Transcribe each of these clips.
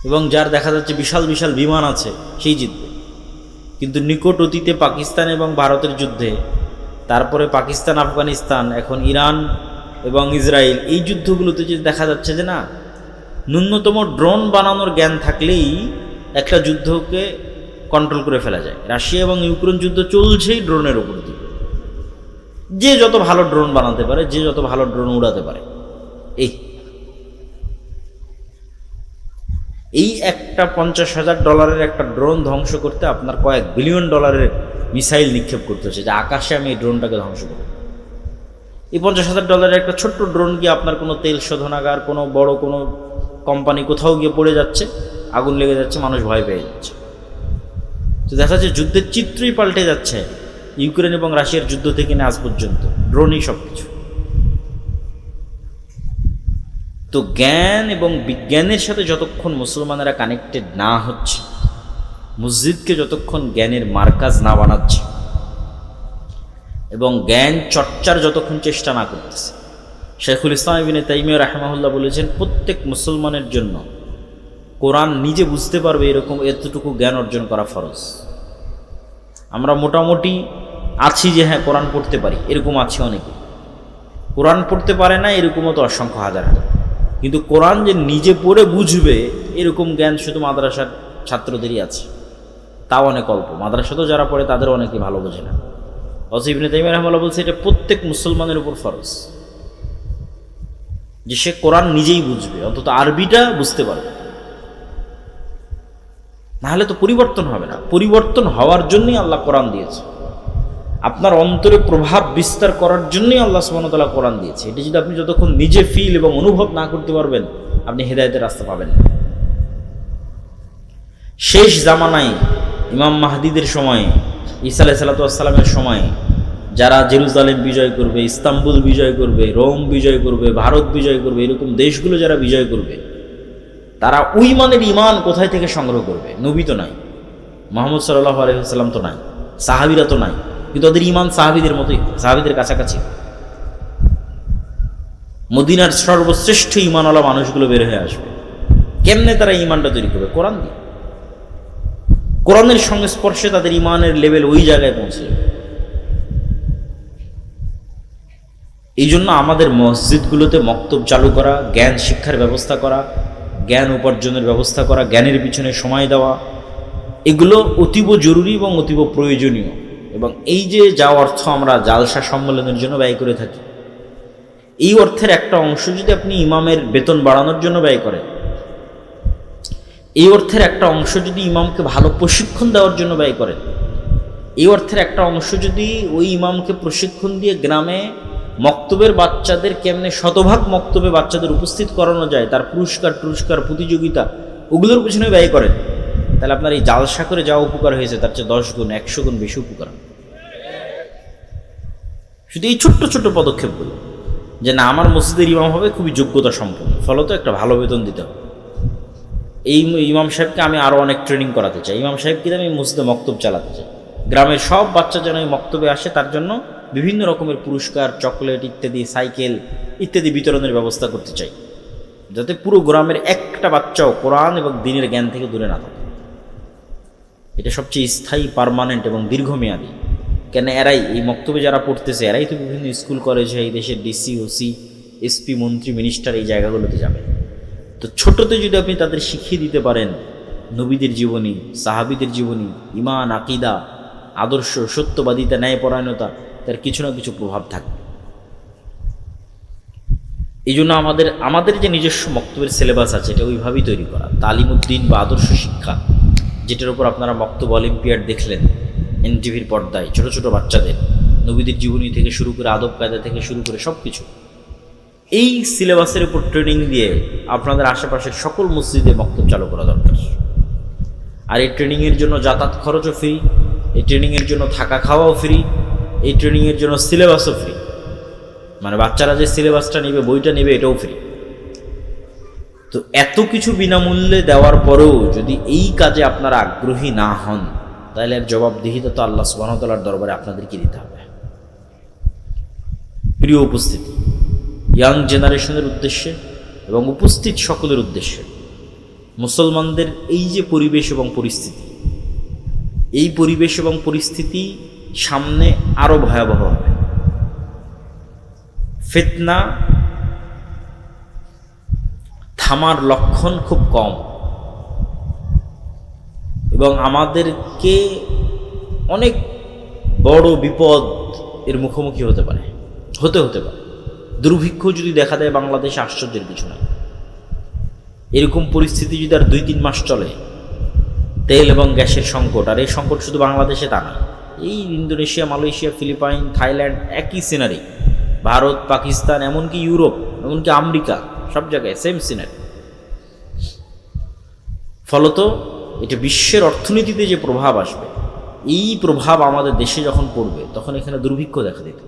এবং যার দেখা যাচ্ছে বিশাল বিশাল বিমান আছে সেই জিতবে। কিন্তু নিকট অতীতে পাকিস্তান এবং ভারতের যুদ্ধে, তারপরে পাকিস্তান আফগানিস্তান, এখন ইরান এবং ইসরায়েল, এই যুদ্ধগুলোতে যে দেখা যাচ্ছে যে না, ন্যূনতম ড্রোন বানানোর জ্ঞান থাকলেই একটা যুদ্ধকে কন্ট্রোল করে ফেলা যায়। রাশিয়া এবং ইউক্রেন যুদ্ধ চলছেই ড্রোনের উপর দিয়ে। যে যত ভালো ড্রোন বানাতে পারে, যে যত ভালো ড্রোন উড়াতে পারে, এই একটা $50,000 একটা ড্রোন ধ্বংস করতে আপনার কয়েক বিলিয়ন ডলারের মিসাইল নিক্ষেপ করতে হচ্ছে যে আকাশে আমি এই ড্রোনটাকে ধ্বংস করব। এই $50,000 একটা ছোট্ট ড্রোন গিয়ে আপনার কোনো তেল শোধনাগার, কোনো বড় কোনো কোম্পানি কোথাও গিয়ে পড়ে যাচ্ছে, আগুন লেগে যাচ্ছে, মানুষ ভয় পেয়ে যাচ্ছে। তো দেখা যাচ্ছে যুদ্ধের চিত্রই পাল্টে যাচ্ছে ইউক্রেন এবং রাশিয়ার যুদ্ধ থেকে না আজ পর্যন্ত ড্রোনই সব কিছু। তো জ্ঞান এবং বিজ্ঞানের সাথে যতক্ষণ মুসলমানেরা কানেক্টেড না হচ্ছে, মসজিদকে যতক্ষণ জ্ঞানের মার্কাজ না বানাচ্ছে এবং জ্ঞান চর্চার যতক্ষণ চেষ্টা না করতেছে, শেখুল ইসলাম ইবনে তাইমিয়া রাহিমাহুল্লাহ বলেছেন প্রত্যেক মুসলমানের জন্য কোরআন নিজে বুঝতে পারবে এরকম এতটুকু জ্ঞান অর্জন করা ফরজ। আমরা মোটামুটি আছি যে হ্যাঁ কোরআন পড়তে পারি, এরকম আছে অনেকে। কোরআন পড়তে পারে না এরকমও তো অসংখ্য হাজার হাজার। কিন্তু কোরআন যে নিজে পড়ে বুঝবে এরকম জ্ঞান শুধু মাদ্রাসার ছাত্রদেরই আছে, তাও অনেক অল্প। মাদ্রাসাতেও যারা পড়ে তাদের অনেকে ভালো বোঝে না। অথচ ইবনে তাইমিয়া রাহিমাহুল্লাহ বলছে এটা প্রত্যেক মুসলমানের উপর ফরজ যে সে কোরআন নিজেই বুঝবে, অন্তত আরবিটা বুঝতে পারবে। নাহলে তো পরিবর্তন হবে না। পরিবর্তন হওয়ার জন্যই আল্লাহ কোরআন দিয়েছে, আপনার অন্তরে প্রভাব বিস্তার করার জন্যই আল্লাহ সুবহানাহু ওয়া তাআলা কোরআন দিয়েছে। এটা যদি আপনি যতক্ষণ নিজে ফিল এবং অনুভব না করতে পারবেন, আপনি হেদায়েতের রাস্তা পাবেন না। শেষ জামানায় ইমাম মাহদিদের সময়ে, ঈসা আলাইহিস সালামের সময়ে যারা জেরুজালেম বিজয় করবে, ইস্তাম্বুল বিজয় করবে, রোম বিজয় করবে, ভারত বিজয় করবে, এরকম দেশগুলো যারা বিজয় করবে, তারা ওই মানের ইমান কোথায় থেকে সংগ্রহ করবে? নবী তো নাই, মুহাম্মদ সাল্লাল্লাহু আলাইহি ওয়াসাল্লাম তো নাই, সাহাবীরা তো নাই, কিন্তু ওদের ইমান সাহাবীদের মতোই, সাহাবীদের কাছাকাছি। মদিনার সর্বশ্রেষ্ঠ ইমানওয়ালা মানুষগুলো বের হয়ে আসবে। কেমনে তারা ইমানটা তৈরি করবে? কোরআন দিয়ে। কোরআনের সংস্পর্শে তাদের ইমানের লেভেল ওই জায়গায় পৌঁছে যাবে। এই জন্য আমাদের মসজিদগুলোতে মক্তব চালু করা, জ্ঞান শিক্ষার ব্যবস্থা করা, জ্ঞান উপার্জনের ব্যবস্থা করা, জ্ঞানের পিছনে সময় দেওয়া, এগুলো অতীব জরুরি এবং অতীব প্রয়োজনীয়। এবং এই যে যা অর্থ আমরা জালসা সম্মেলনের জন্য ব্যয় করে থাকি, এই অর্থের একটা অংশ যদি আপনি ইমামের বেতন বাড়ানোর জন্য ব্যয় করেন, এই অর্থের একটা অংশ যদি ইমামকে ভালো প্রশিক্ষণ দেওয়ার জন্য ব্যয় করেন, এই অর্থের একটা অংশ যদি ওই ইমামকে প্রশিক্ষণ দিয়ে গ্রামে মক্তবের বাচ্চাদের কেমনে শতভাগ মক্তবে বাচ্চাদের উপস্থিত করানো যায়, তার পুরস্কার প্রতিযোগিতা, ওগুলোর পিছনে ব্যয় করেন, তাহলে আপনার এই জালসা করে যা উপকার হয়েছে তার চেয়ে 10 গুণ 100 গুণ বেশি উপকার। শুধু এই ছোট্ট ছোট্ট পদক্ষেপগুলো, যে না আমার মসজিদের ইমাম হবে খুবই যোগ্যতা সম্পন্ন, ফলত একটা ভালো বেতন দিতে হবে, এই ইমাম সাহেবকে আমি আরও অনেক ট্রেনিং করাতে চাই, ইমাম সাহেবকে আমি মসজিদে মক্তব চালাতে চাই, গ্রামের সব বাচ্চা যেন এই মক্তবে আসে, তার জন্য বিভিন্ন রকমের পুরস্কার, চকলেট ইত্যাদি, সাইকেল ইত্যাদি বিতরণের ব্যবস্থা করতে চাই, যাতে পুরো গ্রামের একটা বাচ্চাও কোরআন এবং দ্বীনের জ্ঞান থেকে দূরে না থাকে। এটা সবচেয়ে স্থায়ী, পার্মানেন্ট এবং দীর্ঘমেয়াদী। কেন এরাই এই মক্তবে যারা পড়তেছে, এরাই তো বিভিন্ন স্কুল কলেজে এই দেশের ডিসি, ওসি, এসপি, মন্ত্রী, মিনিস্টার এই জায়গাগুলোতে যাবে। তো ছোটতে যদি আপনি তাদের শিখিয়ে দিতে পারেন নবীদের জীবনী, সাহাবীদের জীবনী, ঈমান, আকীদা, আদর্শ, সত্যবাদিতা, ন্যায়পরায়ণতা, তার কিছু না কিছু প্রভাব থাকবে। এই জন্য আমাদের যে নিজস্ব মক্তবের সিলেবাস আছে, এটা ওইভাবেই তৈরি করা, তালিমউদ্দিন বা আদর্শ শিক্ষা, যেটার উপর আপনারা মক্তব অলিম্পিয়াড দেখলেন এনটিভির পর্দায়, ছোট ছোট বাচ্চাদের নবীদের জীবনী থেকে শুরু করে আদব কায়দা থেকে শুরু করে সব কিছু, এই সিলেবাসের উপর ট্রেনিং দিয়ে আপনাদের আশেপাশের সকল মসজিদে মক্তব চালু করা দরকার। আর এই ট্রেনিংয়ের জন্য যাতায়াত খরচও ফ্রি, এই ট্রেনিংয়ের জন্য থাকা খাওয়াও ফ্রি, এই ট্রেনিংয়ের জন্য সিলেবাসও ফ্রি, মানে বাচ্চারা যে সিলেবাসটা নেবে, বইটা নেবে, এটাও ফ্রি। তো এত কিছু বিনামূল্যে দেওয়ার পরেও যদি এই কাজে আপনারা আগ্রহী না হন, তাহলে এর জবাবদিহিতা তো আল্লাহ সুবহানাহু ওয়া তাআলার দরবারে আপনাদেরকে দিতে হবে। প্রিয় উপস্থিতি, ইয়াং জেনারেশনের উদ্দেশ্যে এবং উপস্থিত সকলের উদ্দেশ্যে মুসলমানদের এই যে পরিবেশ এবং পরিস্থিতি, এই পরিবেশ এবং পরিস্থিতি সামনে আরো ভয়াবহ হবে। ফিতনা থামার লক্ষণ খুব কম, এবং আমাদেরকে অনেক বড় বিপদ এর মুখোমুখি হতে পারে। দুর্ভিক্ষ যদি দেখা দেয় বাংলাদেশে, আশ্চর্যের কিছু নাই। এরকম পরিস্থিতি যদি আর 2-3 মাস চলে, তেল এবং গ্যাসের সংকট, আর এই সংকট শুধু বাংলাদেশে তা না, এই ইন্দোনেশিয়া, মালয়েশিয়া, ফিলিপাইন, থাইল্যান্ড, একই সিনারি। ভারত, পাকিস্তান, এমনকি ইউরোপ, এমনকি আমেরিকা, সব জায়গায় সেম সিনারি। ফলত এটা বিশ্বের অর্থনীতিতে যে প্রভাব আসবে, এই প্রভাব আমাদের দেশে যখন পড়বে, তখন এখানে দুর্ভিক্ষ দেখা দিত।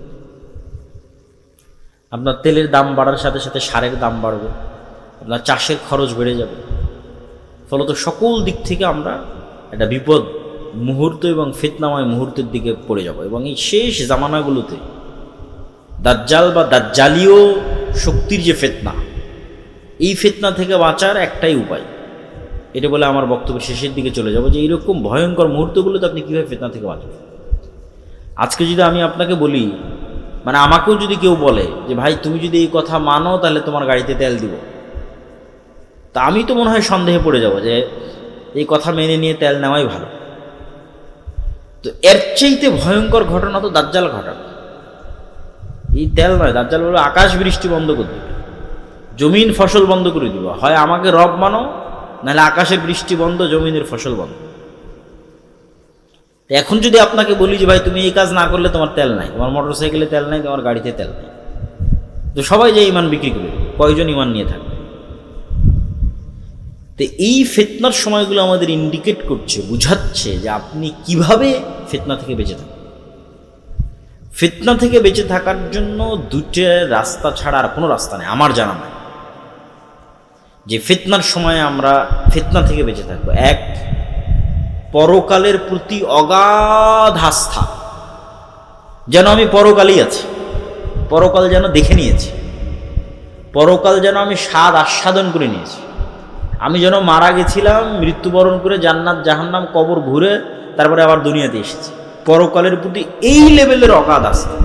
আপনার তেলের দাম বাড়ার সাথে সাথে সারের দাম বাড়বে, আপনার চাষের খরচ বেড়ে যাবে। ফলত সকল দিক থেকে আমরা একটা বিপদ মুহূর্ত এবং ফিতনাময় মুহূর্তের দিকে পড়ে যাব। এবং এই শেষ জামানাগুলোতে দাজ্জাল বা দাজ্জালীয় শক্তির যে ফিতনা, এই ফিতনা থেকে বাঁচার একটাই উপায়। এটা বলে আমার বক্তব্য শেষের দিকে চলে যাব, যে এইরকম ভয়ঙ্কর মুহূর্তগুলোতে আপনি কীভাবে ফিতনা থেকে বাঁচবেন। আজকে যদি আমি আপনাকে বলি, মানে আমাকেও যদি কেউ বলে যে ভাই তুমি যদি এই কথা মানো তাহলে তোমার গাড়িতে তেল দিব, তা আমি তো মনে হয় সন্দেহে পড়ে যাব যে এই কথা মেনে নিয়ে তেল নেওয়াই ভালো। তো এর চাইতে ভয়ঙ্কর ঘটনা তো দাজ্জাল ঘটাবে। এই তেল নয়, দাজ্জাল বলে আকাশ বৃষ্টি বন্ধ করে দিবে, জমিন ফসল বন্ধ করে দিব। হয় আমাকে রব মানো, নাহলে আকাশের বৃষ্টি বন্ধ, জমিনের ফসল বন্ধ। এখন যদি আপনাকে বলি যে ভাই তুমি এই কাজ না করলে তোমার তেল নাই, তোমার মোটরসাইকেলে তেল নাই, তোমার গাড়িতে তেল নাই, তো সবাই যে ইমান বিক্রি করবে, কয়জন ইমান নিয়ে থাকবে? তো এই ফিতনার সময়গুলো আমাদের ইন্ডিকেট করছে, বুঝাচ্ছে যে আপনি কিভাবে ফিতনা থেকে বেঁচে থাকবেন। ফিতনা থেকে বেঁচে থাকার জন্য 2টা রাস্তা ছাড়া আর কোনো রাস্তা নেই আমার জানা নাই, যে ফিতনার সময় আমরা ফিতনা থেকে বেঁচে থাকবো। 1, পরকালের প্রতি অগাধ আস্থা, যেন আমি পরকালই আছি, পরকাল যেন দেখে নিয়েছি, পরকাল যেন আমি স্বাদ আস্বাদন করে নিয়েছি। আমি যেন মারা গেছিলাম, মৃত্যুবরণ করে জান্নাত জাহান্নাম কবর ঘুরে তারপরে আবার দুনিয়াতে এসেছি। পরকালের প্রতি এই লেভেলের অগাধ আস্থা।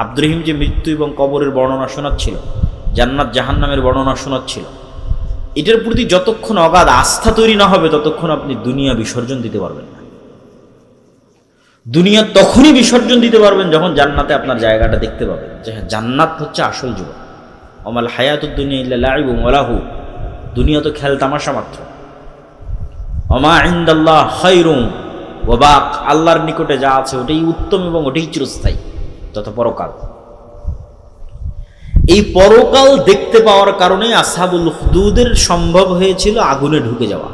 আব্দুর রহিম যে মৃত্যু এবং কবরের বর্ণনা শোনাচ্ছিল, জান্নাত জাহান্নামের বর্ণনা শোনাচ্ছিল, এটার প্রতি যতক্ষণ অগাধ আস্থা তৈরি না হবে ততক্ষণ আপনি দুনিয়া বিসর্জন দিতে পারবেন না। দুনিয়া তখনই বিসর্জন দিতে পারবেন যখন জান্নাতে আপনার জায়গাটা দেখতে পাবেন, যে হ্যাঁ জান্নাত হচ্ছে আসল জীবন। আমাল হায়াতুদ দুনিয়া ইল্লা লাইবুন ওয়া লাহু, দুনিয়া তো খেল তামাশা মাত্র। ওমা ইনদাল্লাহ খায়রুন ওয়া বাক, আল্লাহর নিকটে যা আছে ওটাই উত্তম এবং ওটাই চিরস্থায়ী, তথা পরকাল। এই পরকাল দেখতে পাওয়ার কারণে আসহাবুল উখদুদের সম্ভব হয়েছিল আগুনে ঢুকে যাওয়া।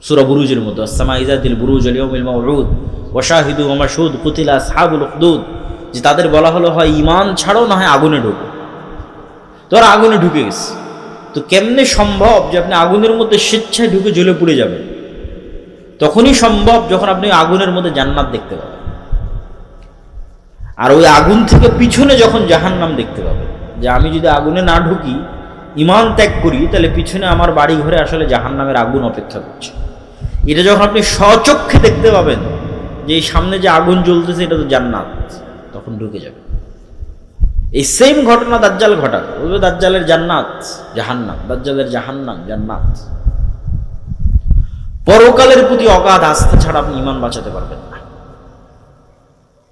সূরা বুরুজের মধ্যে আসসামা ইযাতিল বুরুজ আল ইয়াউমিল মাউউদ ওয়া শাহিদু ওয়া মাশহুদ কুতিলা আসহাবুল উখদুদ, যে তাদের বলা হলো হয় ঈমান ছাড়ো না হয় আগুনে ঢোকো। তো ওরা আগুনে ঢুকে গেছে। তো কেমনে সম্ভব যে আপনি আগুনের মধ্যে স্বেচ্ছায় ঢুকে জ্বলে পুড়ে যাবেন? তখনই সম্ভব যখন আপনি আগুনের মধ্যে জান্নাত দেখতে পাবেন, আর ওই আগুন থেকে পিছনে যখন জাহান্নাম দেখতে পাবেন। যে আমি যদি আগুনে না ঢুকি, ঈমান ত্যাগ করি, তাহলে পিছনে আমার বাড়ি ঘরে আসলে জাহান্নামের আগুন অপেক্ষা করছে। এটা যখন আপনি স্বচক্ষে দেখতে পাবেন যে এই সামনে যে আগুন জ্বলতেছে এটা তো জান্নাত, তখন ঢুকে যাবে। এই সেম ঘটনা দাজ্জাল ঘটাবে, বলবে দাজ্জালের জান্নাত জাহান্নাম, দাজ্জালের জাহান্নাম জান্নাত। পরকালের প্রতি অগাধ আস্থা ছাড়া আপনি ঈমান বাঁচাতে পারবেন না।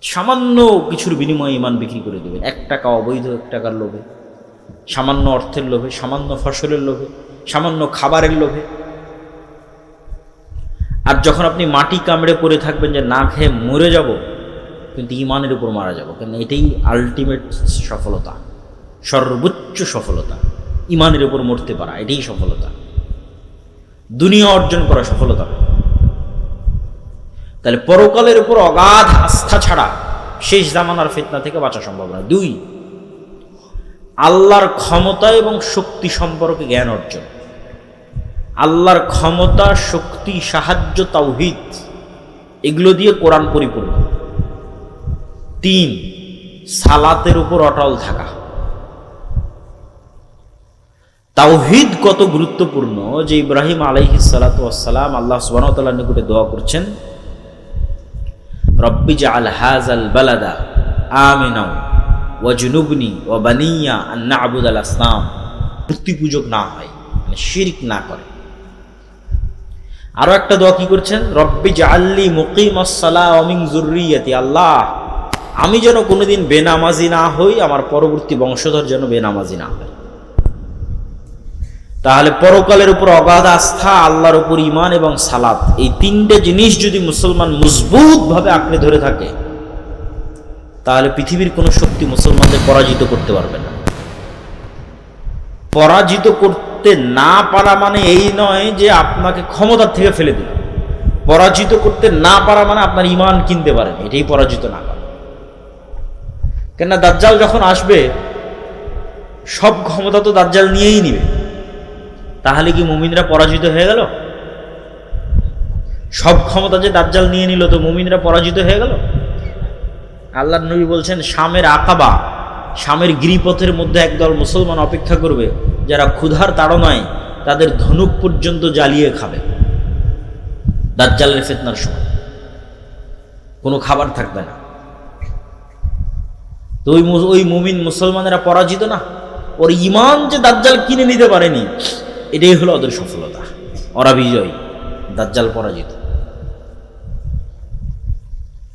সামান্য কিছুর বিনিময়ে ঈমান বিক্রি করে দেবেন, 1 টাকা অবৈধ 1 টাকার লোভে, সামান্য অর্থের লোভে, সামান্য ফসলের লোভে, সামান্য খাবারের লোভে। আর যখন আপনি মাটি কামড়ে পড়ে থাকবেন যে না খেয়ে মরে যাব, কিন্তু ঈমানের উপর মারা যাব, কারণ এটাই আলটিমেট সফলতা, সর্বোচ্চ সফলতা। ঈমানের উপর মরতে পারা, এটাই সফলতা, দুনিয়া অর্জন করা সফলতা। তাহলে পরকালের উপর অগাধ আস্থা ছাড়া শেষ জামানার ফিতনা থেকে বাঁচা সম্ভব নয়। 2, আল্লাহর ক্ষমতা এবং শক্তি সম্পর্কে জ্ঞান অর্জন। আল্লাহর ক্ষমতা, শক্তি, সাহায্য, তাওহীদ, এগুলো দিয়ে কোরআন পরিপূর্ণ। 3, সালাতের উপর অটল থাকা। তাওহীদ কত গুরুত্বপূর্ণ যে ইব্রাহিম আলাইহিস সালাতু ওয়াস সালাম আল্লাহ সুবহানাহু ওয়া তাআলার নিকটে দোয়া করছেন, রব্বি জাআল হাযাল বালাদা আমিনা ওয়াজনুবনি ওয়া বানিয়া আন না'বুদাল আসনাম, মূর্তি পূজক না হয়, মানে শিরক না করে। আরো একটা দোয়া কি করছেন, রব্বি জাআললি মুকিমাস সালাহ ওয়া মিন যুররিয়াতি, আল্লাহ আমি যেন কোনোদিন বেনামাজি না হই, আমার পরবর্তী বংশধর যেন বেনামাজি না হয়। তাহলে পরকালের উপর অগাধ আস্থা, আল্লাহর উপর ঈমান এবং সালাত, এই তিনটে জিনিস যদি মুসলমান মজবুত ভাবে আঁকড়ে ধরে থাকে, তাহলে পৃথিবীর কোনো শক্তি মুসলমানদের পরাজিত করতে পারবে না। পরাজিত করতে না পারা মানে এই নয় যে আপনাকে ক্ষমতার থেকে ফেলে দিল। পরাজিত করতে না পারা মানে আপনার ঈমান কিনতে পারেন, এটাই পরাজিত না করা। কেননা দাজ্জাল যখন আসবে, সব ক্ষমতা তো দাজ্জাল নিয়েই নিবে। তাহলে কি মুমিনরা পরাজিত হয়ে গেল? সব ক্ষমতা যে দাজ্জাল নিয়ে নিল, তো মুমিনরা পরাজিত হয়ে গেল? আল্লাহর নবী বলছেন, শামের আকাবা, শামের গিরিপথের মধ্যে একদল মুসলমান অপেক্ষা করবে, যারা ক্ষুধার তাড়নায় তাদের ধনুক পর্যন্ত জ্বালিয়ে খাবে। দাজ্জালের ফিতনার সময় কোনো খাবার থাকবে না। তো ওই মুমিন মুসলমানেরা পরাজিত না? ওর ঈমান যে দাজ্জাল কিনে নিতে পারেনি, এটাই হলো ওদের সফলতা। ওরা বিজয়ী, দাজ্জাল পরাজিত।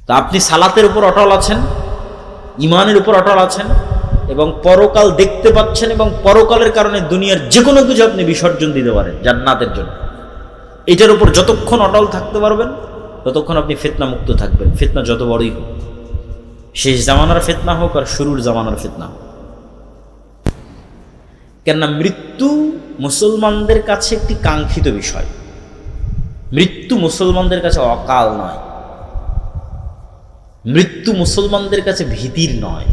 তা আপনি সালাতের উপর অটল আছেন, ঈমানের উপর অটল আছেন, এবং পরকাল দেখতে পাচ্ছেন, এবং পরকালের কারণে দুনিয়ার যে কোনো কিছু আপনি বিসর্জন দিতে পারেন জান্নাতের জন্য। এটার উপর যতক্ষণ অটল থাকতে পারবেন, ততক্ষণ আপনি ফিতনা মুক্ত থাকবেন। ফিতনা যত বড়ই হোক, শেষ জামানার ফিতনা হোক আর শুরুর জামানার ফিতনা হোক। কেননা মৃত্যু মুসলমানদের কাছে একটি কাঙ্ক্ষিত বিষয়। মৃত্যু মুসলমানদের কাছে অকাল নয়, মৃত্যু মুসলমানদের কাছে ভীতির নয়,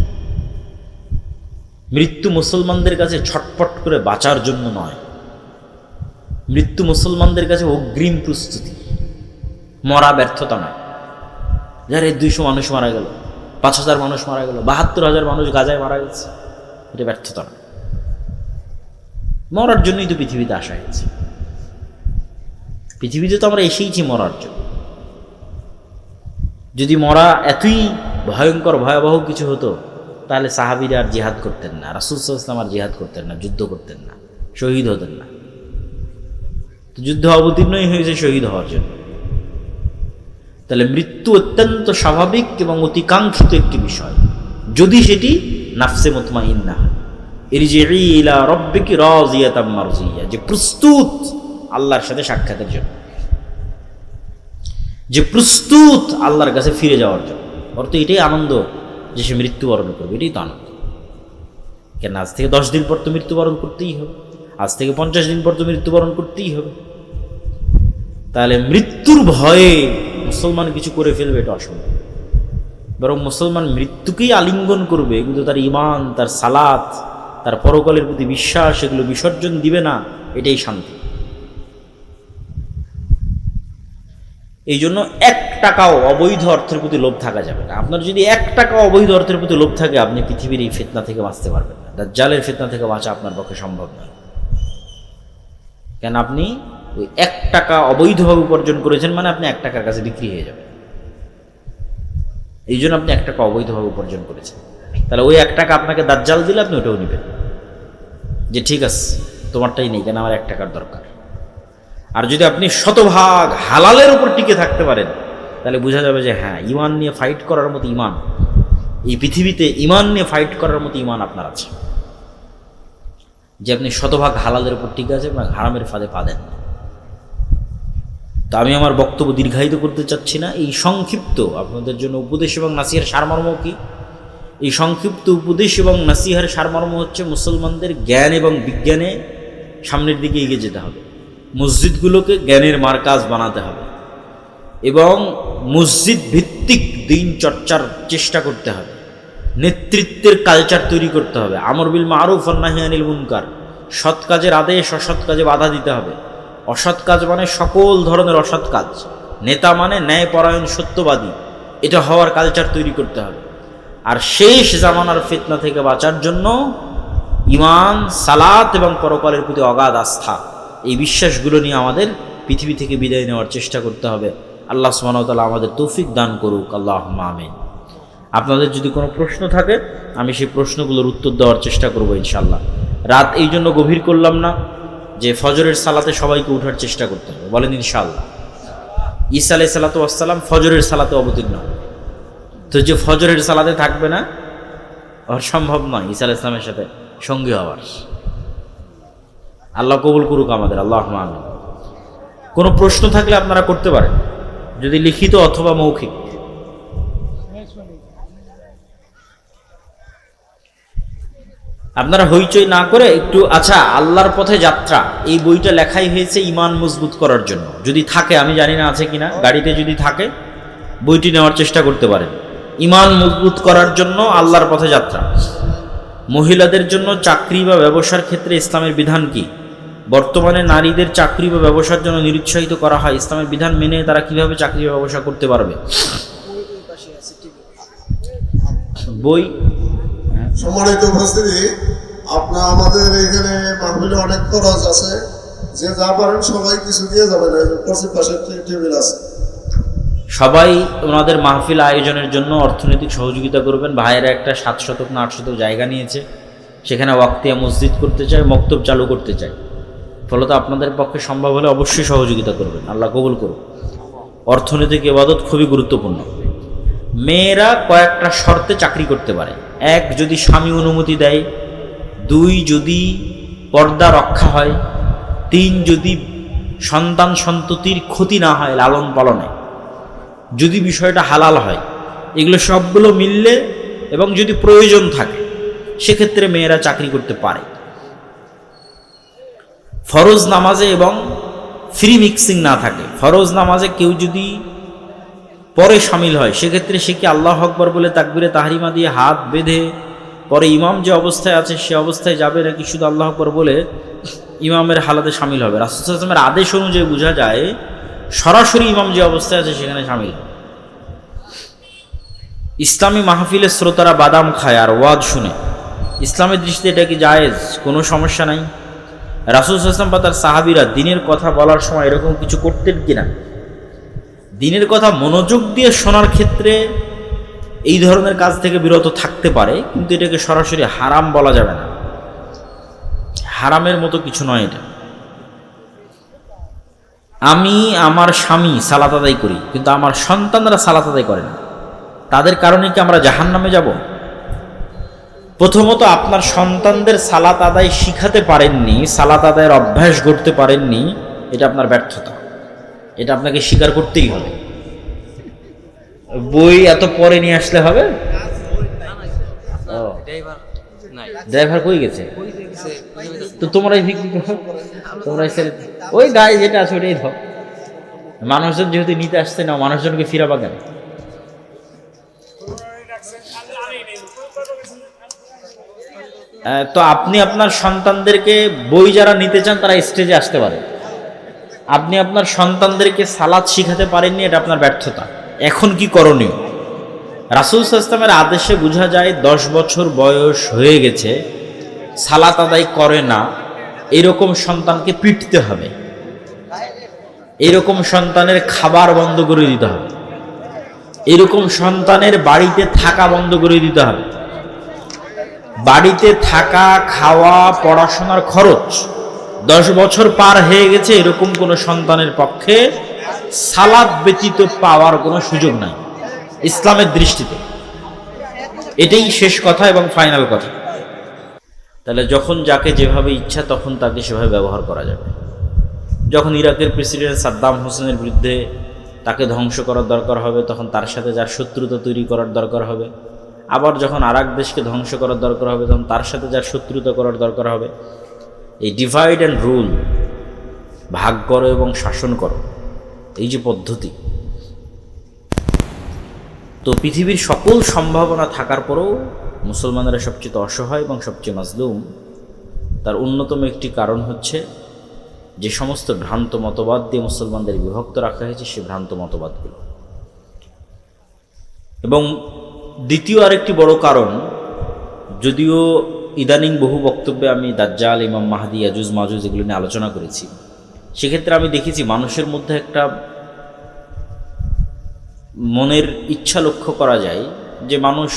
মৃত্যু মুসলমানদের কাছে ছটপট করে বাঁচার জন্য নয়, মৃত্যু মুসলমানদের কাছে অগ্রিম প্রস্তুতি, মরা ব্যর্থতা নয়। যার 200 মানুষ মারা গেল, 5000 মানুষ মারা গেল, 72,000 মানুষ গাজায় মারা গেছে, এটা ব্যর্থতা নয়। মরার জন্যই তো পৃথিবীতে আসা হয়েছে। পৃথিবীতে তো আমরা এসেইছি মরার জন্য। যদি মরা এতই ভয়ঙ্কর ভয়াবহ কিছু হতো, তাহলে সাহাবীরা আর জিহাদ করতেন না, রাসূল সাল্লাল্লাহু আলাইহি ওয়াসাল্লাম আর জিহাদ করতেন না, যুদ্ধ করতেন না, শহীদ হতেন না। তো যুদ্ধ অবতীর্ণই হয়েছে শহীদ হওয়ার জন্য। তাহলে মৃত্যু অত্যন্ত স্বাভাবিক এবং অতিকাঙ্ক্ষিত একটি বিষয়, যদি সেটি নাফসে মুতমাইন্না হয়। ইরজিই ইলা রাব্বিকি রাযিয়াতাম মারজিয়া, যে প্রস্তুত আল্লাহর সাথে সাক্ষাতের জন্য, যে প্রস্তুত আল্লাহর কাছে ফিরে যাওয়ার জন্য। অর্থ এটাই আনন্দ যে সে মৃত্যুবরণ করবে, এটাই তো আনন্দ। কেন আজ থেকে 10 দিন পর তো মৃত্যুবরণ করতেই হবে, আজ থেকে 50 দিন পর তো মৃত্যুবরণ করতেই হবে। তাহলে মৃত্যুর ভয়ে মুসলমান কিছু করে ফেলবে, এটা অসম্ভব। বরং মুসলমান মৃত্যুকেই আলিঙ্গন করবে, কিন্তু তার ঈমান, তার সালাত, তার পরকালের প্রতি বিশ্বাস, এগুলো বিসর্জন দিবে না, এটাই শান্তি। এই জন্য 1 টাকাও অবৈধ অর্থের প্রতি লোভ থাকা যাবে না। আপনার যদি 1 টাকা অবৈধ অর্থের প্রতি লোভ থাকে, আপনি পৃথিবীর এই ফিতনা থেকে বাঁচতে পারবেন না। দাজ্জালের ফিতনা থেকে বাঁচা আপনার পক্ষে সম্ভব নয়। কেন আপনি ওই 1 টাকা অবৈধভাবে উপার্জন করেছেন, মানে আপনি 1 টাকার কাছে বিক্রি হয়ে যাবেন। এই জন্য আপনি 1 টাকা অবৈধভাবে উপার্জন করেছেন। তাহলে ওই 1 টাকা আপনাকে দাজ্জাল দিলে আপনি ওটাও নেবেন, যে ঠিক আছে তোমারটাই নেই, কেন আমার 1 টাকার দরকার। আর যদি আপনি শতভাগ হালালের উপর টিকে থাকতে পারেন, তাহলে বোঝা যাবে যে হ্যাঁ, ঈমান নিয়ে ফাইট করার মতো ঈমান এই পৃথিবীতে, ঈমান নিয়ে ফাইট করার মতো ঈমান আপনার আছে, যে আপনি শতভাগ হালালের উপর টিকে আছেন এবং হারামের ফাঁদে পা দেন না। তো আমি আমার বক্তব্য দীর্ঘায়িত করতে চাচ্ছি না। এই সংক্ষিপ্ত আপনাদের জন্য উপদেশ এবং নাসিহার সারমর্ম কি? এই সংক্ষিপ্ত উপদেশ এবং নাসিহার সারমর্ম হচ্ছে, মুসলমানদের জ্ঞান এবং বিজ্ঞানে সামনের দিকে এগিয়ে যেতে হবে, মসজিদগুলোকে জ্ঞানের মারকাজ বানাতে হবে, এবং মসজিদ ভিত্তিক দিন চর্চার চেষ্টা করতে হবে, নেতৃত্বের কালচার তৈরি করতে হবে, আমর বিল মারুফ ওয়ান নাহি আনিল মুনকার, সৎ কাজের আদেশ, অসৎ কাজে বাধা দিতে হবে। অসৎ কাজ মানে সকল ধরনের অসৎ কাজ, নেতা মানে ন্যায়পরায়ণ সত্যবাদী, এটা হওয়ার কালচার তৈরি করতে হবে। আর শেষ জামানার ফিতনা থেকে বাঁচার জন্য ঈমান, সালাত এবং পরকালের প্রতি অগাধ আস্থা, এই বিশ্বাসগুলো নিয়ে আমাদের পৃথিবী থেকে বিদায় নেওয়ার চেষ্টা করতে হবে। আল্লাহ সুবহানাহু ওয়া তাআলা আমাদের তৌফিক দান করুক, আল্লাহুম্মা আমিন। আপনাদের যদি কোনো প্রশ্ন থাকে আমি সেই প্রশ্নগুলোর উত্তর দেওয়ার চেষ্টা করব ইনশাআল্লাহ। রাত এই জন্য গভীর করলাম না যে ফজরের সালাতে সবাইকে উঠার চেষ্টা করতে হবে, বলেন ইনশাআল্লাহ। ঈসা আলাইহিস সালাতু ওয়াস সালাম ফজরের সালাতে অবতীর্ণ, তো যে ফজরের সালাতে থাকবে না ওর সম্ভব নয় ঈসা আলাইহিস সালামের সাথে সঙ্গী হওয়ার। আল্লাহ কবুল করুক আমাদের, আল্লাহুম্মা আমিন। কোনো প্রশ্ন থাকলে আপনারা করতে পারেন, যদি লিখিত অথবা মৌখিক। আপনারা হইচই না করে একটু, আচ্ছা, আল্লাহর পথে যাত্রা এই বইটা লেখাই হয়েছে ঈমান মজবুত করার জন্য। যদি থাকে, আমি জানি না আছে কিনা, গাড়িতে যদি থাকে বইটি নেওয়ার চেষ্টা করতে পারেন। ঈমান মজবুত করার জন্য আল্লাহর পথে যাত্রা। মহিলাদের জন্য চাকরি বা ব্যবসার ক্ষেত্রে ইসলামের বিধান কি? বর্তমানে নারীদের চাকরি বা ব্যবসার জন্য নিরুৎসাহিত করা হয়, ইসলামের বিধান মেনে তারা কিভাবে চাকরি বা ব্যবসা করতে পারবে? বই। সম্মানিত উপস্থিতি, আপনার আমাদের এখানে মাহফিলে অনেক খরচ আছে, যে যা পারেন সবাই কিছু দিয়ে যাবেন। পশ্চিম পাশে টেবিল আছে, সবাই ওনাদের মাহফিল আয়োজনের জন্য অর্থনৈতিক সহযোগিতা করবেন। ভাইয়েরা একটা 7 শতক না 8 শতক জায়গা নিয়েছে, সেখানে ওয়াক্তিয়া মসজিদ করতে চায়, মক্তব চালু করতে চায়। ফলত আপনাদের পক্ষে সম্ভব হলে অবশ্যই সহযোগিতা করবেন, আল্লাহ কবুল করুন। অর্থনৈতিক ইবাদত খুবই গুরুত্বপূর্ণ। মেয়েরা কয়েকটা শর্তে চাকরি করতে পারে। 1, যদি স্বামী অনুমতি দেয়। 2, যদি পর্দা রক্ষা হয়। 3, যদি সন্তান সন্ততির ক্ষতি না হয় লালন পালনে, যদি বিষয়টা হালাল হয়। এগুলো সবগুলো মিললে এবং যদি প্রয়োজন থাকে সেক্ষেত্রে মেয়েরা চাকরি করতে পারে। ফরজ নামাজে এবং ফ্রি মিক্সিং না থাকে। ফরজ নামাজে কেউ যদি পরে সামিল হয় সেক্ষেত্রে সে কি আল্লাহু আকবার বলে তাকবীরে তাহরিমা দিয়ে হাত বেঁধে পরে ইমাম যে অবস্থায় আছে সে অবস্থায় যাবে, নাকি শুধু আল্লাহু আকবার বলে ইমামের হালাতে সামিল হবে? রাসূল সাল্লাল্লাহু আলাইহি ওয়াসাল্লামের আদেশ অনুযায়ী বোঝা যায় সরাসরি ইমাম যে অবস্থায় আছে সেখানে সামিল হবে। ইসলামী মাহফিলের শ্রোতারা বাদাম খায় আর ওয়াজ শুনে, ইসলামের দৃষ্টিতে এটা কি জায়েজ? কোনো সমস্যা নাই। রাসূল সাল্লাল্লাহু আলাইহি ওয়াসাল্লাম বা তার সাহাবীরা দিনের কথা বলার সময় এরকম কিছু করতেন কিনা? দিনের কথা মনোযোগ দিয়ে শোনার ক্ষেত্রে এই ধরনের কাজ থেকে বিরত থাকতে পারে, কিন্তু এটাকে সরাসরি হারাম বলা যাবে না। হারামের মতো কিছু নয় এটা। আমি আমার স্বামী সালাত আদায় করি, কিন্তু আমার সন্তানরা সালাত আদায় করে না, তাদের কারণে কি আমরা জাহান্নামে যাব? প্রথমত আপনার সন্তানদের সালাত আদায় শিখাতে পারেননি, সালাত আদায়ের অভ্যাস গড়তে পারেননি, এটা আপনার ব্যর্থতা। এটা আপনাকে স্বীকার করতেই হবে। বই এত পরে নিয়ে আসলে হবে? ড্রাইভার কই গেছে? তো তোমরাই বিক্রি করো, তোমরাই ছেড়ে, ওই গায়ে যেটা আছে ওটাই ধর। মানুষজন যেহেতু নিতে আসছে না, মানুষজনকে ফিরাবা কেন? তো আপনি আপনার সন্তানদেরকে, বই যারা নিতে চান তারা স্টেজে আসতে পারে। আপনি আপনার সন্তানদেরকে সালাত শিখাতে পারেননি, এটা আপনার ব্যর্থতা। এখন কি করণীয়? রাসূল সাল্লাল্লাহু আলাইহি ওয়াসাল্লামের আদেশে বোঝা যায় 10 বছর বয়স হয়ে গেছে, সালাত আদায় করে না, এরকম সন্তানকে পিটতে হবে। এরকম সন্তানের খাবার বন্ধ করে দিতে হবে। এরকম সন্তানের বাড়িতে থাকা বন্ধ করে দিতে হবে। বাড়িতে থাকা, খাওয়া, পড়াশোনার খরচ 10 বছর পার হয়ে গেছে, এরকম কোনো সন্তানের পক্ষে সালাত ব্যতীত পাওয়ার কোনো সুযোগ নাই ইসলামের দৃষ্টিতে। এটাই শেষ কথা এবং ফাইনাল কথা। তাহলে যখন যাকে যেভাবে ইচ্ছা তখন তাকে সেভাবে ব্যবহার করা যাবে। যখন ইরাকের প্রেসিডেন্ট সাদ্দাম হোসেনের বিরুদ্ধে তাকে ধ্বংস করার দরকার হবে, তখন তার সাথে যার শত্রুতা তৈরি করার দরকার হবে। আবার যখন আরেক দেশকে ধ্বংস করার দরকার হবে, তখন তার সাথে যার শত্রুতা করার দরকার হবে। এই ডিভাইড অ্যান্ড রুল, ভাগ করো এবং শাসন করো, এই যে পদ্ধতি, তো পৃথিবীর সকল সম্ভাবনা থাকার পরেও মুসলমানেরা সবচেয়ে অসহায় এবং সবচেয়ে মাজলুম। তার অন্যতম একটি কারণ হচ্ছে যে সমস্ত ভ্রান্ত মতবাদ দিয়ে মুসলমানদের বিভক্ত রাখা হয়েছে, সে ভ্রান্ত মতবাদগুলো। এবং দ্বিতীয় আরেকটি বড় কারণ, যদিও ইদানিং বহু বক্তব্যে আমি দাজ্জাল, ইমাম মাহদি, ইয়াজুজ মাজুজ এগুলো নিয়ে আলোচনা করেছি। সেক্ষেত্রে আমি দেখেছি মানুষের মধ্যে একটা মনের ইচ্ছা লক্ষ্য করা যায় যে মানুষ,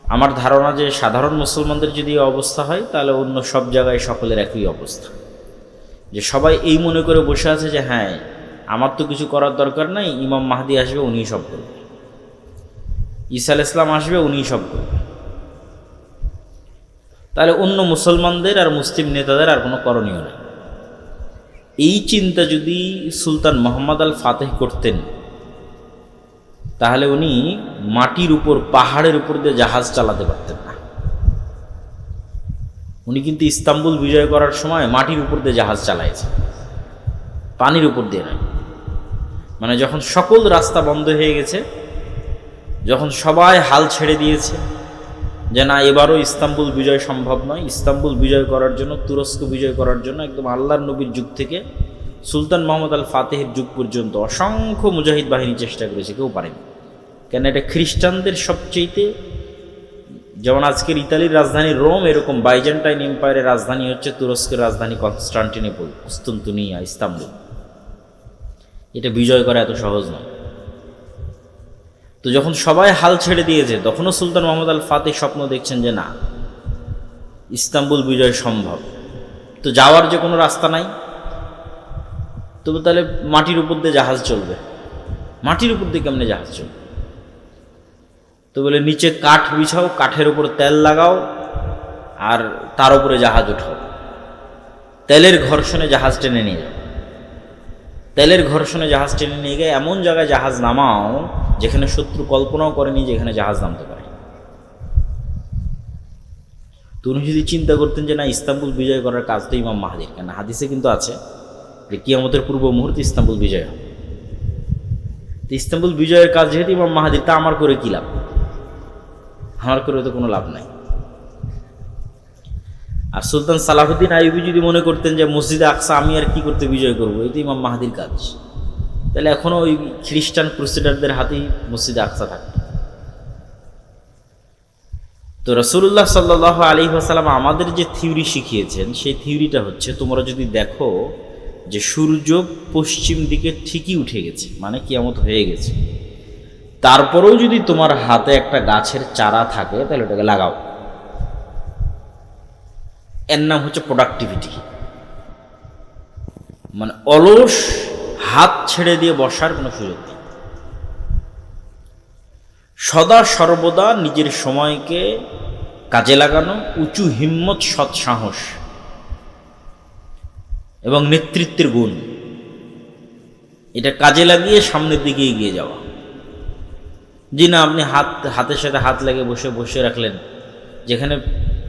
আমার ধারণা যে সাধারণ মুসলমানদের যদি এই অবস্থা হয় তাহলে অন্য সব জায়গায় সকলের একই অবস্থা, যে সবাই এই মনে করে বসে আছে যে হ্যাঁ আমার তো কিছু করার দরকার নাই, ইমাম মাহদি আসবে উনিই সব করবে, ঈসা আলাইহিস সালাম আসবে উনিই সব করবে, তাহলে অন্য মুসলমানদের আর মুসলিম নেতাদের আর কোনো করণীয় নেই। এই চিন্তা যদি সুলতান মোহাম্মদ আল ফাতেহ করতেন তাহলে উনি মাটির উপর, পাহাড়ের উপর দিয়ে জাহাজ চালাতে পারতেন না। উনি কিন্তু ইস্তাম্বুল বিজয় করার সময় মাটির উপর দিয়ে জাহাজ চালাইছে, পানির উপর দিয়ে নয়। মানে যখন সকল রাস্তা বন্ধ হয়ে গেছে, যখন সবাই হাল ছেড়ে দিয়েছে যে না এবারও ইস্তাম্বুল বিজয় সম্ভব নয়, ইস্তাম্বুল বিজয় করার জন্য, তুরস্ক বিজয় করার জন্য একদম আল্লাহর নবীর যুগ থেকে সুলতান মোহাম্মদ আল ফাতেহের যুগ পর্যন্ত অসংখ্য মুজাহিদ বাহিনী চেষ্টা করেছে, কেউ পারেনি। কেন এটা খ্রিস্টানদের সবচেয়েতে, যেমন আজকের ইতালির রাজধানী রোম, এরকম বাইজেন্টাইন এম্পায়ারের রাজধানী হচ্ছে তুরস্কের রাজধানী কনস্টান্টিনোপল, কুস্তুনতুনিয়া, ইস্তাম্বুল। এটা বিজয় করা এত সহজ নয়। তো যখন সবাই হাল ছেড়ে দিয়েছে তখনও সুলতান মোহাম্মদ আল ফাতেহ স্বপ্ন দেখছেন যে না ইস্তাম্বুল বিজয় সম্ভব, তো যাওয়ার যে কোনো রাস্তা নাই, তবু তাহলে মাটির উপর দিয়ে জাহাজ চলবে। মাটির উপর দিয়ে কেমনে জাহাজ চলবে? তো বলে নিচে কাঠ বিছাও, কাঠের উপর তেল লাগাও, আর তার উপরে জাহাজ উঠাও, তেলের ঘর্ষণে জাহাজ টেনে নিয়ে যাও, তেলের ঘর্ষণে জাহাজ টেনে নিয়ে গিয়ে এমন জায়গায় জাহাজ নামাও যেখানে শত্রু কল্পনাও করেনি যেখানে জাহাজ নামতে পারে। তো উনি যদি চিন্তা করতেন যে না ইস্তাম্বুল বিজয় করার কাজ তো ইমাম মাহদির, কেন হাদিসে কিন্তু আছে যে কিয়ামতের পূর্ব মুহূর্তে ইস্তাম্বুল বিজয় হবে। তো ইস্তাম্বুল বিজয়ের কাজ যেহেতু ইমাম মাহদির, তা আমার করে কী লাভ? আমার করে তো কোনো লাভ নাই। আর সুলতান সালাহুদ্দিন আইয়ুবী যদি মনে করতেন যে মসজিদে আকসা আমি আর কি করতে বিজয় করবো, এই তো ইমাম মাহদির কাজ, তাহলে এখনও ওই খ্রিস্টান ক্রুসেডারদের হাতেই মসজিদে আকসা থাকত। তো রাসূলুল্লাহ সাল্লাল্লাহু আলাইহি ওয়াসাল্লাম আমাদের যে থিওরি শিখিয়েছেন, সেই থিওরিটা হচ্ছে তোমরা যদি দেখো যে সূর্য পশ্চিম দিকে ঠিকই উঠে গেছে, মানে কিয়ামত হয়ে গেছে, তারপরেও যদি তোমার হাতে একটা গাছের চারা থাকে তাহলে ওটাকে লাগাও। এর নাম হচ্ছে প্রোডাক্টিভিটি। মানে অলস হাত ছেড়ে দিয়ে বসার কোনো সুযোগ নেই। সদা সর্বদা নিজের সময়কে কাজে লাগানো, উঁচু হিম্মত, সৎ সাহস এবং নেতৃত্বের গুণ, এটা কাজে লাগিয়ে সামনের দিকে এগিয়ে যাওয়া। জি না, আপনি হাতের সাথে হাত লাগিয়ে বসে রাখলেন, যেখানে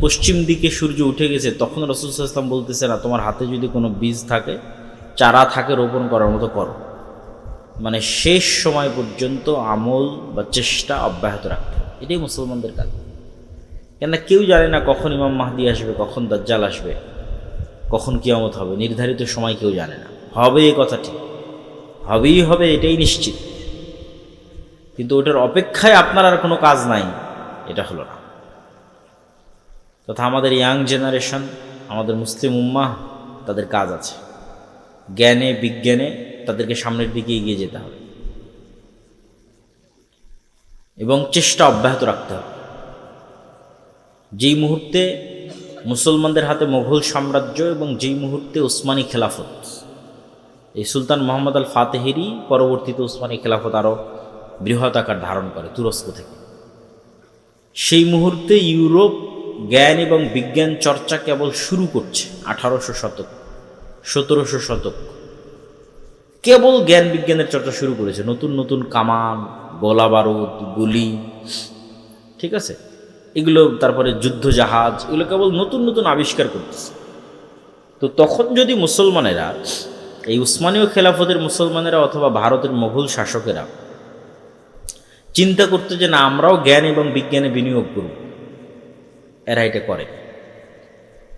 পশ্চিম দিকে সূর্য উঠে গেছে তখন রাসূল সাল্লাল্লাহু আলাইহি ওয়াসাল্লাম বলতেছে না তোমার হাতে যদি কোনো বীজ থাকে, চারা থাকে, রোপণ করার মতো করো। মানে শেষ সময় পর্যন্ত আমল বা চেষ্টা অব্যাহত রাখতে হবে, এটাই মুসলমানদের কাজ। কেননা কেউ জানে না কখন ইমাম মাহদি আসবে, কখন দাজ্জাল আসবে, কখন কিয়ামত হবে, নির্ধারিত সময় কেউ জানে না। হবে এই কথা ঠিক, হবেই হবে, এটাই নিশ্চিত, কিন্তু ওটার অপেক্ষায় আপনার আর কোনো কাজ নাই, এটা হলো না। তথা আমাদের ইয়াং জেনারেশন, আমাদের মুসলিম উম্মাহ, তাদের কাজ আছে, জ্ঞানে বিজ্ঞানে তাদেরকে সামনের দিকে এগিয়ে যেতে হবে এবং চেষ্টা অব্যাহত রাখতে হবে। যেই মুহূর্তে মুসলমানদের হাতে মোগল সাম্রাজ্য এবং যেই মুহূর্তে ওসমানী খেলাফত, এই সুলতান মোহাম্মদ আল ফাতেহেরই পরবর্তীতে ওসমানী খেলাফত আরও বৃহৎ আকার ধারণ করে তুরস্ক থেকে, সেই মুহূর্তে ইউরোপ জ্ঞান এবং বিজ্ঞান চর্চা কেবল শুরু করছে। 1800 শতক, 1700 শতক কেবল জ্ঞান বিজ্ঞানের চর্চা শুরু করেছে। নতুন নতুন কামান, গোলা বারুদ, গুলি, ঠিক আছে, এগুলো, তারপরে যুদ্ধ জাহাজ, এগুলো কেবল নতুন নতুন আবিষ্কার করতেছে। তো তখন যদি মুসলমানেরা, এই উসমানীয় খেলাফতের মুসলমানেরা অথবা ভারতের মোগল শাসকেরা চিন্তা করতো যে না আমরাও জ্ঞান এবং বিজ্ঞানে বিনিয়োগ করব, এরা এটা করে,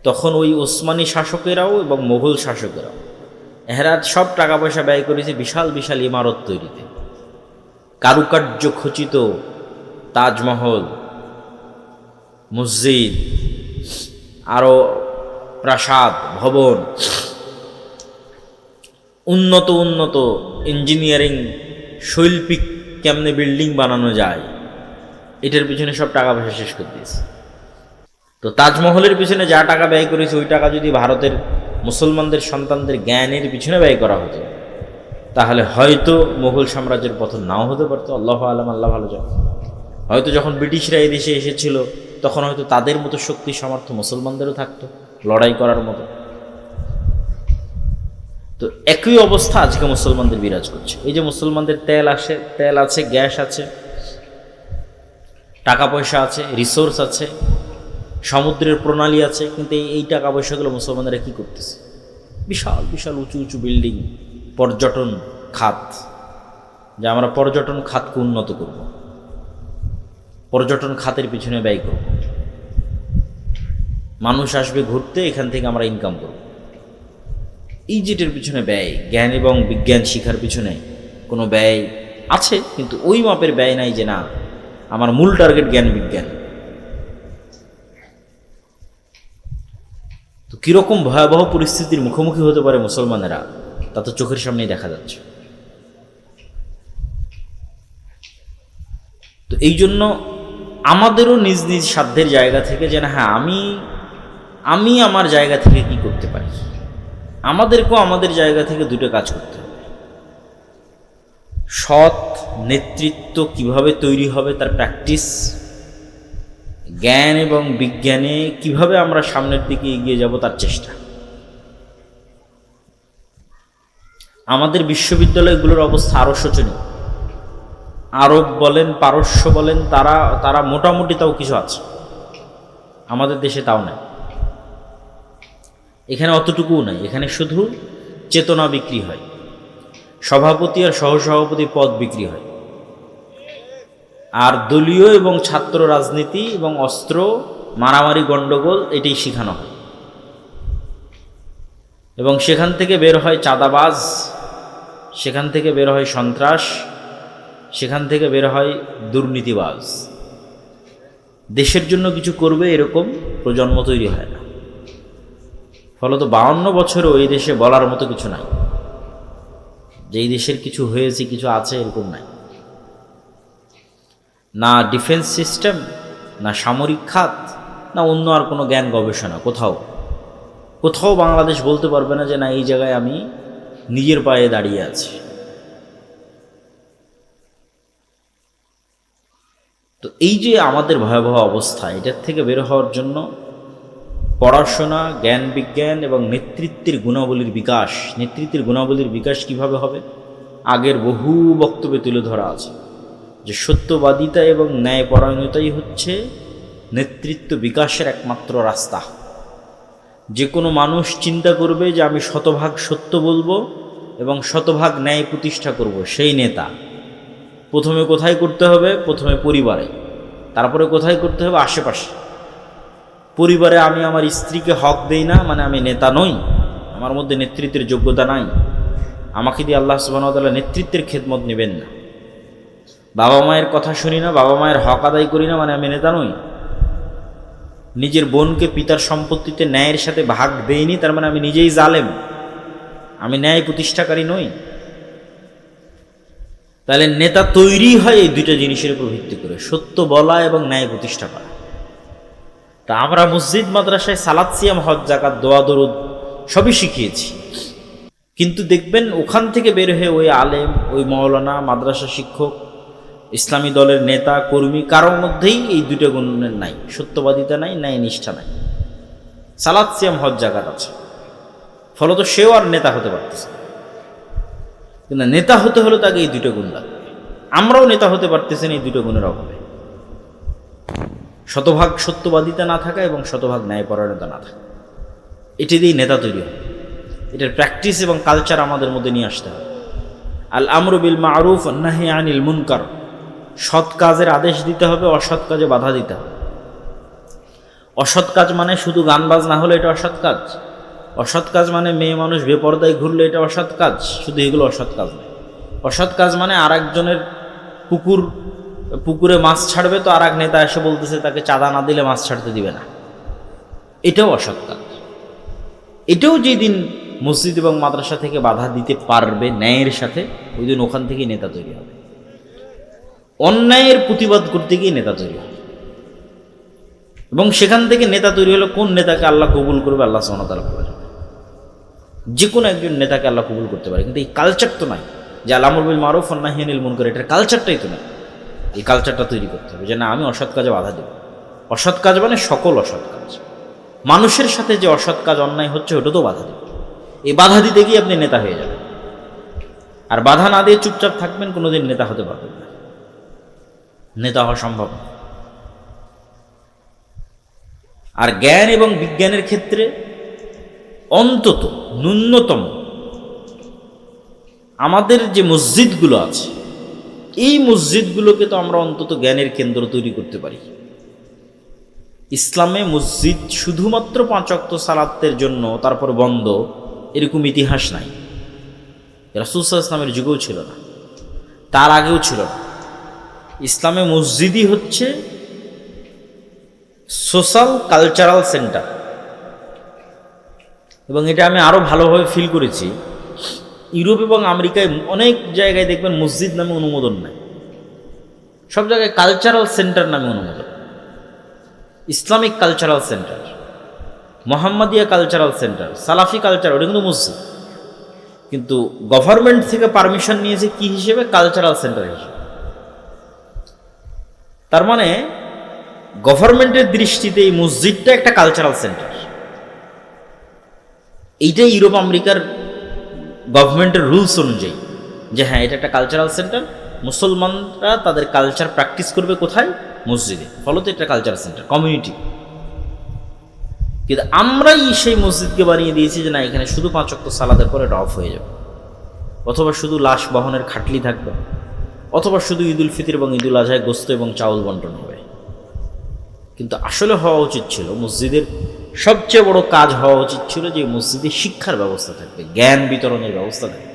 তখন ওই ওসমানী শাসকেরাও এবং মোগল শাসকেরাও এরা সব টাকা পয়সা ব্যয় করেছে বিশাল বিশাল ইমারত তৈরিতে, কারুকার্য খচিত তাজমহল, মসজিদ, আরও প্রাসাদ, ভবন, উন্নত উন্নত ইঞ্জিনিয়ারিং, শৈল্পিক কেমনে বিল্ডিং বানানো যায়, এটার পিছনে সব টাকা পয়সা শেষ করে দিয়েছে। তো তাজমহলের পিছনে যা টাকা ব্যয় করেছে, ওই টাকা যদি ভারতের মুসলমানদের সন্তানদের জ্ঞানের পিছনে ব্যয় করা হতো, তাহলে হয়তো মুঘল সাম্রাজ্যের পতন নাও হতে পারতো। আল্লাহ আলম, আল্লাহ ভালো জানে। হয়তো যখন ব্রিটিশরা এই দেশে এসেছিল, তখন হয়তো তাদের মতো শক্তি সামর্থ্য মুসলমানদেরও থাকতো লড়াই করার মতো। তো একই অবস্থা আজকে মুসলমানদের বিরাজ করছে। এই যে মুসলমানদের তেল আছে, গ্যাস আছে, টাকা পয়সা আছে, রিসোর্স আছে, সমুদ্রের প্রণালী আছে, কিন্তু এই টাকা পয়সাগুলো মুসলমানরা কি করতেছে? বিশাল বিশাল উঁচু উঁচু বিল্ডিং, পর্যটন খাত, যে আমরা পর্যটন খাতকে উন্নত করব, পর্যটন খাতের পিছনে ব্যয় করব, মানুষ আসবে ঘুরতে, এখান থেকে আমরা ইনকাম করব। এই যেটার পিছনে ব্যয়, জ্ঞান এবং বিজ্ঞান শিখার পিছনে কোনো ব্যয় আছে, কিন্তু ওই মাপের ব্যয় নাই যে না আমার মূল টার্গেট জ্ঞান বিজ্ঞান। তো কীরকম ভয়াবহ পরিস্থিতির মুখোমুখি হতে পারে মুসলমানেরা, তা তো চোখের সামনেই দেখা যাচ্ছে। তো এই জন্য আমাদেরও নিজ নিজ সাধ্যের জায়গা থেকে যে না, হ্যাঁ আমি আমার জায়গা থেকে কি করতে পারি, আমাদেরকেও আমাদের জায়গা থেকে দুটো কাজ করতে হবে। সৎ নেতৃত্ব কিভাবে তৈরি হবে তার প্র্যাকটিস, জ্ঞান এবং বিজ্ঞানে কিভাবে আমরা সামনের দিকে এগিয়ে যাব তার চেষ্টা। আমাদের বিশ্ববিদ্যালয়গুলোর অবস্থা আরও শোচনীয়। আরব বলেন, পারস্য বলেন, তারা মোটামুটি তাও কিছু আছে, আমাদের দেশে তাও নাই। এখানে অতটুকুও নাই, এখানে শুধু চেতনা বিক্রি হয়, সভাপতি আর সহসভাপতি পদ বিক্রি হয়, আর দলীয় এবং ছাত্র রাজনীতি এবং অস্ত্র মারামারি গণ্ডগোল এটাই শেখানো হয়। এবং সেখান থেকে বের হয় চাঁদাবাজ, সেখান থেকে বের হয় সন্ত্রাস, সেখান থেকে বের হয় দুর্নীতিবাজ। দেশের জন্য কিছু করবে এরকম প্রজন্ম তৈরি হয় না। ফলত 52 বছরও এই দেশে বলার মতো কিছু নাই, যে এই দেশের কিছু হয়েছে, কিছু আছে, এরকম নাই। না ডিফেন্স সিস্টেম, না সামরিক খাত, না অন্য আর কোনো জ্ঞান গবেষণা। কোথাও বাংলাদেশ বলতে পারবে না যে না এই জায়গায় আমি নিজের পায়ে দাঁড়িয়ে আছি। তো এই যে আমাদের ভয়াবহ অবস্থা, এটার থেকে বের হওয়ার জন্য পড়াশোনা, জ্ঞান বিজ্ঞান এবং নেতৃত্বের গুণাবলীর বিকাশ কিভাবে হবে? আগের বহু বক্তব্যে তুলে ধরা আছে যে সত্যবাদিতা এবং ন্যায়পরায়ণতাই হচ্ছে নেতৃত্ব বিকাশের একমাত্র রাস্তা। যে কোনো মানুষ চিন্তা করবে যে আমি শতভাগ সত্য বলবো এবং শতভাগ ন্যায় প্রতিষ্ঠা করব, সেই নেতা। প্রথমে কোথায় করতে হবে? প্রথমে পরিবারে, তারপরে কোথায় করতে হবে? আশেপাশে। পরিবারে আমি আমার স্ত্রীকে হক দেই না, মানে আমি নেতা নই, আমার মধ্যে নেতৃত্বের যোগ্যতা নাই, আমাকে দিয়ে আল্লাহ সুবহানাহু ওয়া তাআলা নেতৃত্বের খেদমত নেবেন না। বাবা মায়ের কথা শুনি না, বাবা মায়ের হক আদায় করি না, মানে আমি নেতা নই। নিজের বোনকে পিতার সম্পত্তিতে ন্যায়ের সাথে ভাগ দেইনি, তার মানে আমি নিজেই জালেম, আমি ন্যায় প্রতিষ্ঠাকারী নই। তাহলে নেতা তৈরি হয় এই দুইটা জিনিসের উপর ভিত্তি করে, সত্য বলা এবং ন্যায় প্রতিষ্ঠা করা। তা আমরা মসজিদ মাদ্রাসায় সালাত, সিয়াম, হজ, যাকাত, দোয়া দরুদ সবই শিখিয়েছি, কিন্তু দেখবেন ওখান থেকে বের হয়ে ওই আলেম, ওই মাওলানা, মাদ্রাসা শিক্ষক, ইসলামী দলের নেতা কর্মী কারোর মধ্যেই এই দুটো গুণের নাই, সত্যবাদিতা নাই, ন্যায় নিষ্ঠা নাই। সালাত, সিয়াম, হজ, যাকাত আছে, ফলত সেও আর নেতা হতে পারতেছে। কিন্তু নেতা হতে হলে তাকে এই দুটো গুণ লাগবে। আমরাও নেতা হতে পারতেছেন এই দুটো গুণের অভাবে। শতভাগ সত্যবাদিতা না থাকা এবং শতভাগ ন্যায়পরায়ণতা না থাকা, এটি দিয়েই নেতা তৈরি হয়। এটার প্র্যাকটিস এবং কালচার আমাদের মধ্যে নিয়ে আসতে হবে। আল আমরু বিল মারুফ ওয়ান নাহি আনিল মুনকার, সৎ কাজের আদেশ দিতে হবে, অসৎ কাজে বাধা দিতে হবে। অসৎ কাজ মানে শুধু গান বাজনা হলে এটা অসৎ কাজ, অসৎ কাজ মানে মেয়ে মানুষ বেপরদায় ঘুরলে এটা অসৎ কাজ, শুধু এগুলো অসৎ কাজ নয়। অসৎ কাজ মানে আর একজনের পুকুর পুকুরে মাছ ছাড়বে, তো আর এক নেতা এসে বলতেছে তাকে চাঁদা না দিলে মাছ ছাড়তে দিবে না। এটাও অসৎ কাজ। এটাও যেদিন মসজিদ এবং মাদ্রাসা থেকে বাধা দিতে পারবে ন্যায়ের সাথে, ওই দিন ওখান থেকেই নেতা তৈরি হবে। অন্যায়ের প্রতিবাদ করতে গিয়ে নেতা তৈরি হবে, এবং সেখান থেকে নেতা তৈরি হলো কোন নেতাকে আল্লাহ কবুল করবে আল্লাহ সুবহানাহু ওয়া তাআলা বলেন। যে কোনো একজন নেতাকে আল্লাহ কবুল করতে পারে, কিন্তু এই কালচার তো নাই যে আল-আমরু বিল মারুফ ওয়ান নাহয়ি আনিল মুনকার, এটার কালচারটাই তো নাই। এই কালচারটা তৈরি করতে হবে যে না, আমি অসৎ কাজে বাধা দেব। অসৎ কাজ মানে সকল অসৎ কাজ, মানুষের সাথে যে অসৎ কাজ অন্যায় হচ্ছে ওটা তো বাধা দেবে। এই বাধা দিতে গিয়ে আপনি নেতা হয়ে যাবেন, আর বাধা না দিয়ে চুপচাপ থাকবেন, কোনোদিন নেতা হতে পারবেন না, নেতা হওয়া সম্ভব না। আর জ্ঞান এবং বিজ্ঞানের ক্ষেত্রে অন্তত ন্যূনতম আমাদের যে মসজিদগুলো আছে, এই মসজিদগুলোকে তো আমরা অন্তত জ্ঞানের কেন্দ্র তৈরি করতে পারি। ইসলামে মসজিদ শুধুমাত্র 5 ওয়াক্ত সালাতের জন্য তারপর বন্ধ, এরকম ইতিহাস নাই। রাসূল সাল্লাল্লাহু আলাইহি ওয়াসাল্লামের যুগেও ছিল না, তার আগেও ছিল না। ইসলামে মসজিদই হচ্ছে সোশ্যাল কালচারাল সেন্টার, এবং এটা আমি আরও ভালোভাবে ফিল করেছি। ইউরোপ এবং আমেরিকায় অনেক জায়গায় দেখবেন মসজিদ নামে অনুমোদন নাই, সব জায়গায় কালচারাল সেন্টার নামে অনুমোদন। Islamic cultural centre, Mohammadia cultural centre, সালাফি কালচার, ওটা কিন্তু মসজিদ। কিন্তু গভর্নমেন্ট থেকে পারমিশন নিয়েছে কি হিসেবে? কালচারাল সেন্টার হিসেবে। তার মানে গভর্নমেন্টের দৃষ্টিতে এই মসজিদটা একটা কালচারাল সেন্টার। এইটাই ইউরোপ আমেরিকার গভর্নমেন্টের রুলস অনুযায়ী, যে হ্যাঁ এটা একটা কালচারাল সেন্টার, মুসলমানরা তাদের কালচার প্র্যাকটিস করবে কোথায়? মসজিদে, ফলত এটা কালচারাল সেন্টার, কমিউনিটি। কিন্তু আমরাই সেই মসজিদকে বানিয়ে দিয়েছি যে না, এখানে শুধু 5 ওয়াক্ত সালাতের পর এটা অফ হয়ে যাবে, অথবা শুধু লাশ বহনের খাটলি থাকবে, অথবা শুধু ঈদুল ফিতর এবং ঈদুল আজহায় গোস্ত এবং চাউল বন্টন হবে। কিন্তু আসলে হওয়া উচিত ছিল, মসজিদের সবচেয়ে বড় কাজ হওয়া উচিত ছিল যে মসজিদে শিক্ষার ব্যবস্থা থাকবে, জ্ঞান বিতরণের ব্যবস্থা থাকবে।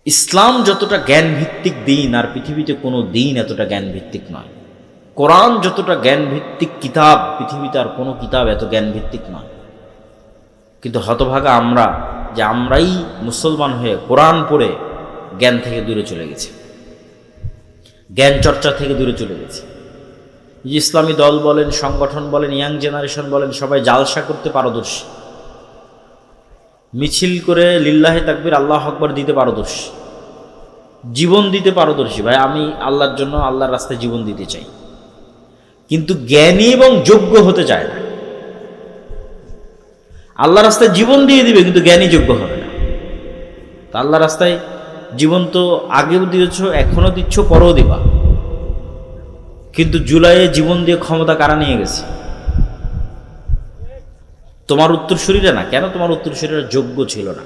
ইসলাম যতটা জ্ঞান ভিত্তিক দিন, আর পৃথিবীতে কোনো দিন এতটা জ্ঞান ভিত্তিক নয়। কোরআন যতটা জ্ঞান ভিত্তিক কিতাব, পৃথিবীতে আর কোনো কিতাব এত জ্ঞান ভিত্তিক নয়। কিন্তু হতভাগা আমরা, যে আমরাই মুসলমান হয়ে কোরআন পড়ে জ্ঞান থেকে দূরে চলে গেছি, জ্ঞান চর্চা থেকে দূরে চলে গেছি। ইসলামী দল বলেন, সংগঠন বলেন, ইয়াং জেনারেশন বলেন, সবাই জালসা করতে পারদর্শী, মিছিল করে লিল্লাহে তাকবীর আল্লাহু আকবার দিতে পারদর্শী, জীবন দিতে পারদর্শী। ভাই আমি আল্লাহর জন্য আল্লাহর রাস্তায় জীবন দিতে চাই, কিন্তু জ্ঞানী এবং যোগ্য হতে চায় না। আল্লাহর রাস্তায় জীবন দিয়ে দিবে, কিন্তু জ্ঞানী যোগ্য হবে না। তা আল্লাহর রাস্তায় জীবন তো আগেও দিয়েছ, এখনো দিচ্ছ, পরেও দিবা, কিন্তু জুলাইয়ে জীবন দিয়ে ক্ষমতা কারা নিয়ে গেছে? তোমার উত্তরসূরিরা না। কেন? তোমার উত্তরসূরিরা যোগ্য ছিল না,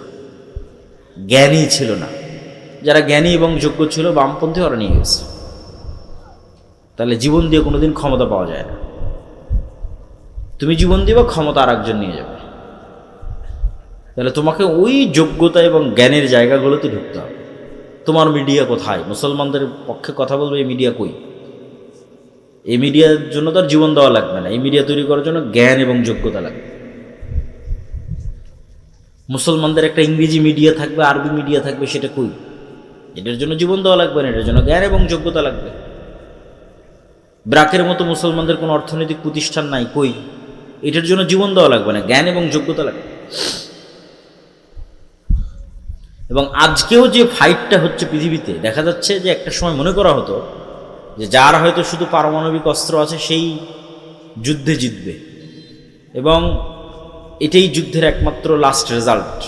জ্ঞানী ছিল না। যারা জ্ঞানী এবং যোগ্য ছিল, বামপন্থী, ওরা নিয়ে গেছে। তাহলে জীবন দিয়ে কোনোদিন ক্ষমতা পাওয়া যায় না। তুমি জীবন দিবা, ক্ষমতা আর একজন নিয়ে যাবে। তাহলে তোমাকে ওই যোগ্যতা এবং জ্ঞানের জায়গাগুলোতে ঢুকতে হবে। তোমার মিডিয়া কোথায়? মুসলমানদের পক্ষে কথা বলবে, এই মিডিয়া কই? এই মিডিয়ার জন্য তো আর জীবন দেওয়া লাগবে না, এই মিডিয়া তৈরি করার জন্য জ্ঞান এবং যোগ্যতা লাগবে। মুসলমানদের একটা ইংরেজি মিডিয়া থাকবে, আরবি মিডিয়া থাকবে, সেটা কই? এটার জন্য জীবন দেওয়া লাগবে না, এটার জন্য জ্ঞান এবং যোগ্যতা লাগবে। ব্রাকের মতো মুসলমানদের কোনো অর্থনৈতিক প্রতিষ্ঠান নাই, কই? এটার জন্য জীবন দেওয়া লাগবে না, জ্ঞান এবং যোগ্যতা লাগবে। এবং আজকেও যে ফাইটটা হচ্ছে পৃথিবীতে, দেখা যাচ্ছে যে একটা সময় মনে করা হতো যে যার হয়তো শুধু পারমাণবিক অস্ত্র আছে সেই যুদ্ধে জিতবে, এবং এটাই যুদ্ধের একমাত্র লাস্ট রেজাল্ট।